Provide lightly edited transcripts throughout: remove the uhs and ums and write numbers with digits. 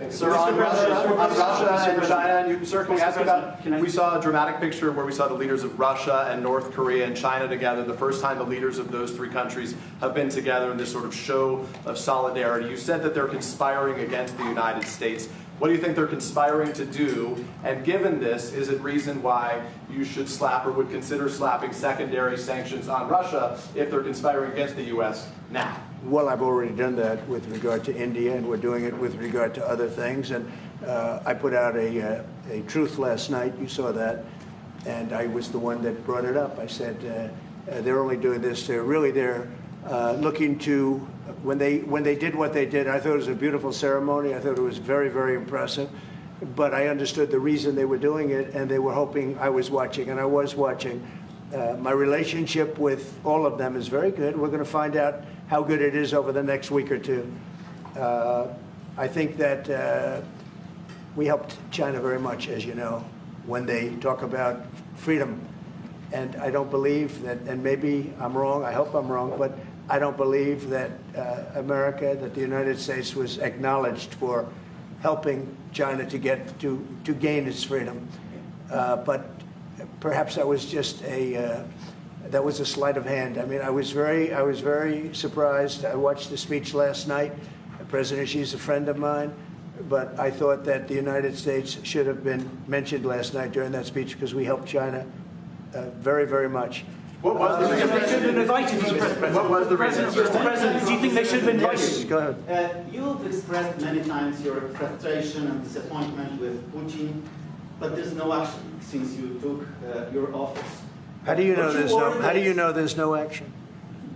Sir, on Russia and China, sir, can we ask about, we saw a dramatic picture where we saw the leaders of Russia and North Korea and China together, the first time the leaders of those three countries have been together in this sort of show of solidarity. You said that they're conspiring against the United States. What do you think they're conspiring to do? And given this, is it reason why you should slap or would consider slapping secondary sanctions on Russia if they're conspiring against the U.S. now? Well, I've already done that with regard to India, and we're doing it with regard to other things. And I put out a truth last night. You saw that. And I was the one that brought it up. I said they're only doing this. They're looking to, when they did what they did, I thought it was a beautiful ceremony. I thought it was very, very impressive. But I understood the reason they were doing it, and they were hoping I was watching, and I was watching. My relationship with all of them is very good. We're going to find out how good it is over the next week or two. I think that we helped China very much, as you know, when they talk about freedom. And I don't believe that, and maybe I'm wrong, I hope I'm wrong, but I don't believe that America, that the United States was acknowledged for helping China to gain its freedom. But perhaps that was just that was a sleight of hand. I mean, I was very surprised. I watched the speech last night. President Xi's a friend of mine, but I thought that the United States should have been mentioned last night during that speech because we helped China very, very much. What was the reason? They should have been invited, Mr. President. What was the reason? Mr. President, do you think they should have been invited? Yes, go ahead. You've expressed many times your frustration and disappointment with Putin, but there's no action since you took your office. How do you know there's no? How do you know there's no action?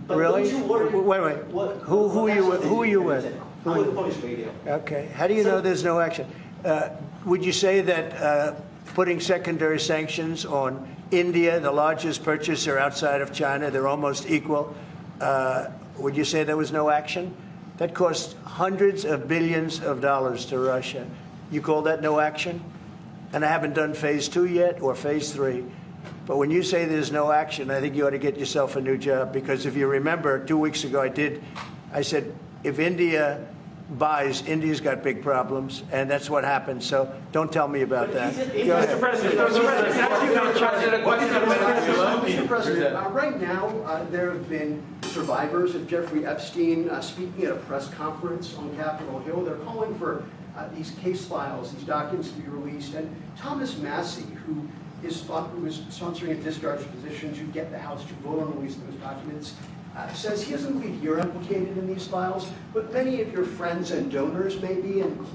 But Really? don't you worry- Wait. Who are you with? I'm with Polish radio. Okay. How do you know there's no action? Would you say that putting secondary sanctions on India, the largest purchaser outside of China, they're almost equal, would you say there was no action? That cost hundreds of billions of dollars to Russia. You call that no action? And I haven't done phase 2 yet or phase 3. But when you say there's no action, I think you ought to get yourself a new job. Because if you remember, 2 weeks ago I said, if India buys, India's got big problems, and that's what happened. So don't tell me about that. Go ahead. Mr. President, Mr. President, right now there have been survivors of Jeffrey Epstein speaking at a press conference on Capitol Hill. They're calling for these case files, these documents to be released. And Thomas Massey, who is sponsoring a discharge position to get the House to vote on the release of those documents, says he doesn't believe you're implicated in these files, but many of your friends and donors may be, and